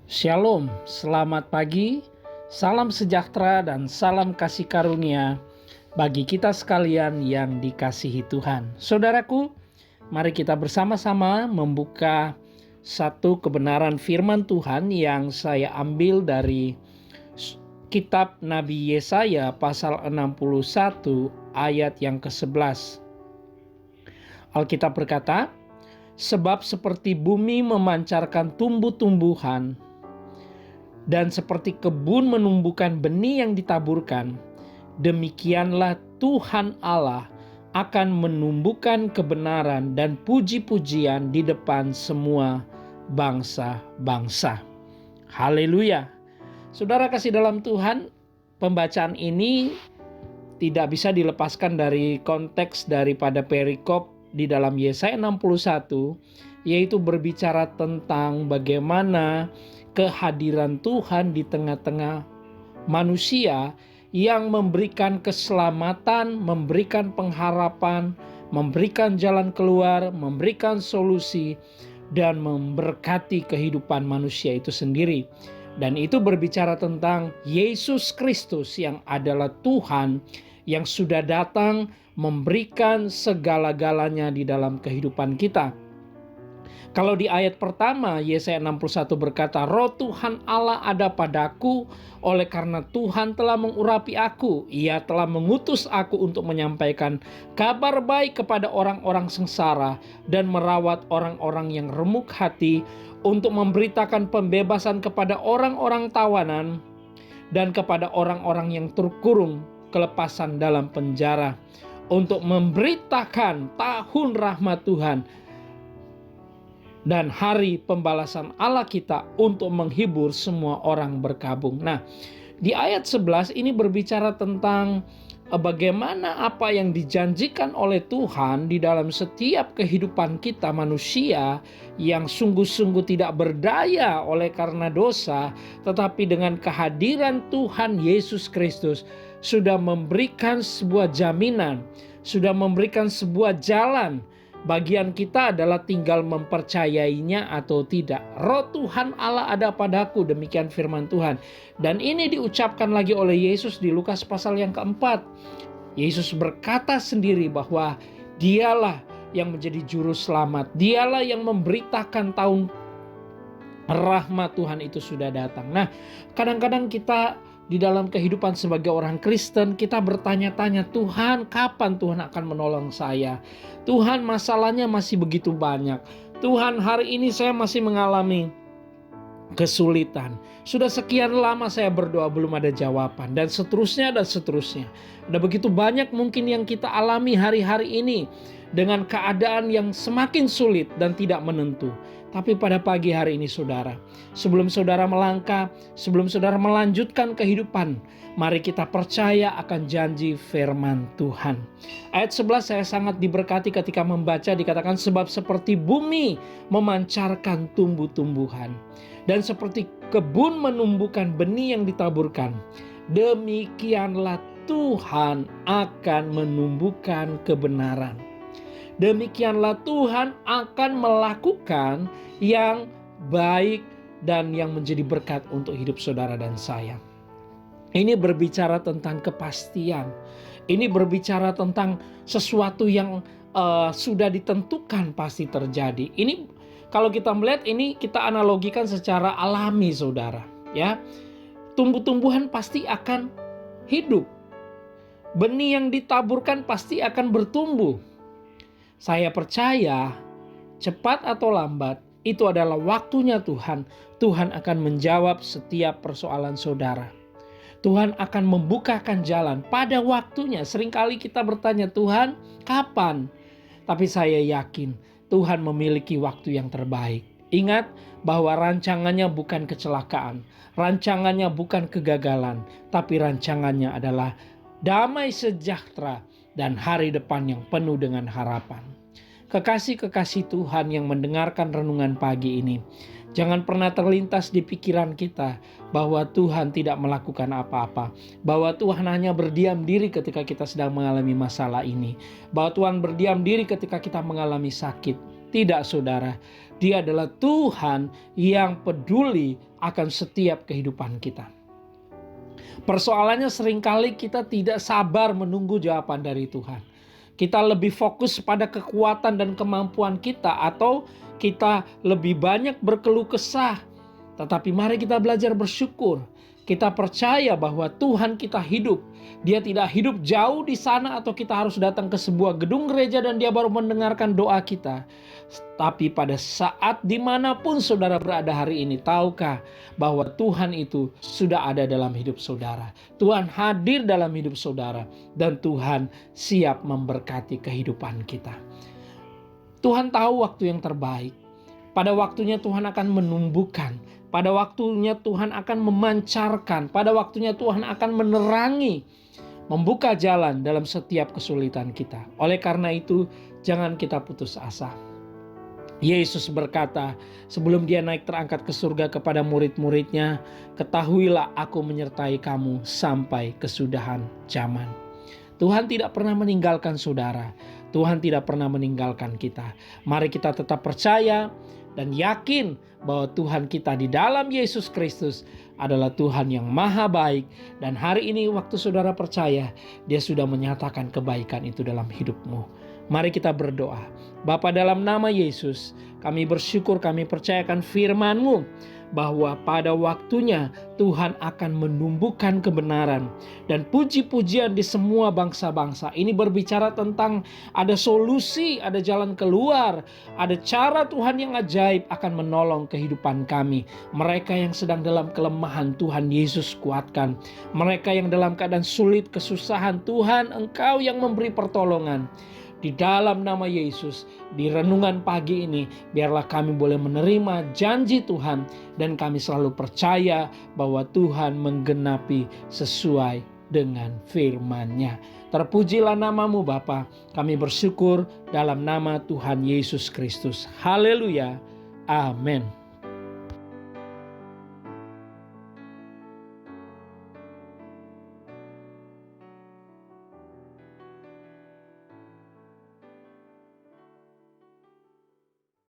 Shalom, selamat pagi, salam sejahtera dan salam kasih karunia bagi kita sekalian yang dikasihi Tuhan. Saudaraku, mari kita bersama-sama membuka satu kebenaran firman Tuhan yang saya ambil dari kitab Nabi Yesaya pasal 61 ayat yang ke-11. Alkitab berkata, "Sebab seperti bumi memancarkan tumbuh-tumbuhan, dan seperti kebun menumbuhkan benih yang ditaburkan, demikianlah Tuhan Allah akan menumbuhkan kebenaran dan puji-pujian di depan semua bangsa-bangsa." Haleluya. Saudara kasih dalam Tuhan, pembacaan ini tidak bisa dilepaskan dari konteks daripada perikop di dalam Yesaya 61, yaitu berbicara tentang bagaimana kehadiran Tuhan di tengah-tengah manusia yang memberikan keselamatan, memberikan pengharapan, memberikan jalan keluar, memberikan solusi, dan memberkati kehidupan manusia itu sendiri. Dan itu berbicara tentang Yesus Kristus yang adalah Tuhan yang sudah datang memberikan segala-galanya di dalam kehidupan kita. Kalau di ayat pertama Yesaya 61 berkata, "Roh Tuhan Allah ada padaku, oleh karena Tuhan telah mengurapi aku. Ia telah mengutus aku untuk menyampaikan kabar baik kepada orang-orang sengsara dan merawat orang-orang yang remuk hati, untuk memberitakan pembebasan kepada orang-orang tawanan dan kepada orang-orang yang terkurung kelepasan dalam penjara, untuk memberitakan tahun rahmat Tuhan dan hari pembalasan Allah kita, untuk menghibur semua orang berkabung." Nah, di ayat 11 ini berbicara tentang bagaimana apa yang dijanjikan oleh Tuhan di dalam setiap kehidupan kita manusia yang sungguh-sungguh tidak berdaya oleh karena dosa, tetapi dengan kehadiran Tuhan Yesus Kristus sudah memberikan sebuah jaminan, sudah memberikan sebuah jalan. Bagian kita adalah tinggal mempercayainya atau tidak. "Roh Tuhan Allah ada padaku," demikian firman Tuhan. Dan ini diucapkan lagi oleh Yesus di Lukas pasal yang keempat. Yesus berkata sendiri bahwa dialah yang menjadi juru selamat. Dialah yang memberitakan tahun rahmat Tuhan itu sudah datang. Nah, kadang-kadang kita di dalam kehidupan sebagai orang Kristen, kita bertanya-tanya, "Tuhan, kapan Tuhan akan menolong saya? Tuhan, masalahnya masih begitu banyak. Tuhan, hari ini saya masih mengalami kesulitan. Sudah sekian lama saya berdoa belum ada jawaban," dan seterusnya dan seterusnya. Ada begitu banyak mungkin yang kita alami hari-hari ini dengan keadaan yang semakin sulit dan tidak menentu. Tapi pada pagi hari ini saudara, sebelum saudara melangkah, sebelum saudara melanjutkan kehidupan, mari kita percaya akan janji firman Tuhan. Ayat 11 saya sangat diberkati ketika membaca, dikatakan, "Sebab seperti bumi memancarkan tumbuh-tumbuhan, dan seperti kebun menumbuhkan benih yang ditaburkan, demikianlah Tuhan akan menumbuhkan kebenaran." Demikianlah Tuhan akan melakukan yang baik dan yang menjadi berkat untuk hidup saudara dan saya. Ini berbicara tentang kepastian. Ini berbicara tentang sesuatu yang sudah ditentukan pasti terjadi. Ini kalau kita melihat ini, kita analogikan secara alami saudara, ya. Tumbuh-tumbuhan pasti akan hidup. Benih yang ditaburkan pasti akan bertumbuh. Saya percaya cepat atau lambat itu adalah waktunya Tuhan. Tuhan akan menjawab setiap persoalan saudara. Tuhan akan membukakan jalan pada waktunya. Seringkali kita bertanya, "Tuhan, kapan?" Tapi saya yakin Tuhan memiliki waktu yang terbaik. Ingat bahwa rancangannya bukan kecelakaan, rancangannya bukan kegagalan, tapi rancangannya adalah damai sejahtera dan hari depan yang penuh dengan harapan. Kekasih-kekasih Tuhan yang mendengarkan renungan pagi ini, jangan pernah terlintas di pikiran kita bahwa Tuhan tidak melakukan apa-apa, bahwa Tuhan hanya berdiam diri ketika kita sedang mengalami masalah ini, bahwa Tuhan berdiam diri ketika kita mengalami sakit. Tidak, saudara. Dia adalah Tuhan yang peduli akan setiap kehidupan kita. Persoalannya seringkali kita tidak sabar menunggu jawaban dari Tuhan. Kita lebih fokus pada kekuatan dan kemampuan kita, atau kita lebih banyak berkeluh kesah. Tetapi mari kita belajar bersyukur. Kita percaya bahwa Tuhan kita hidup. Dia tidak hidup jauh di sana atau kita harus datang ke sebuah gedung gereja dan dia baru mendengarkan doa kita. Tapi pada saat dimanapun saudara berada hari ini, tahukah bahwa Tuhan itu sudah ada dalam hidup saudara. Tuhan hadir dalam hidup saudara dan Tuhan siap memberkati kehidupan kita. Tuhan tahu waktu yang terbaik. Pada waktunya Tuhan akan menumbuhkan. Pada waktunya Tuhan akan memancarkan. Pada waktunya Tuhan akan menerangi. Membuka jalan dalam setiap kesulitan kita. Oleh karena itu, jangan kita putus asa. Yesus berkata sebelum dia naik terangkat ke surga kepada murid-muridnya, ketahuilah aku menyertai kamu sampai kesudahan zaman. Tuhan tidak pernah meninggalkan saudara. Tuhan tidak pernah meninggalkan kita. Mari kita tetap percaya dan yakin bahwa Tuhan kita di dalam Yesus Kristus adalah Tuhan yang maha baik. Dan hari ini waktu saudara percaya, dia sudah menyatakan kebaikan itu dalam hidupmu. Mari kita berdoa. Bapa, dalam nama Yesus, kami bersyukur, kami percayakan firman-Mu bahwa pada waktunya Tuhan akan menumbuhkan kebenaran dan puji-pujian di semua bangsa-bangsa. Ini berbicara tentang ada solusi, ada jalan keluar, ada cara Tuhan yang ajaib akan menolong kehidupan kami. Mereka yang sedang dalam kelemahan, Tuhan Yesus kuatkan. Mereka yang dalam keadaan sulit, kesusahan, Tuhan Engkau yang memberi pertolongan. Di dalam nama Yesus, di renungan pagi ini, biarlah kami boleh menerima janji Tuhan dan kami selalu percaya bahwa Tuhan menggenapi sesuai dengan firman-Nya. Terpujilah nama-Mu Bapa. Kami bersyukur dalam nama Tuhan Yesus Kristus. Haleluya. Amin.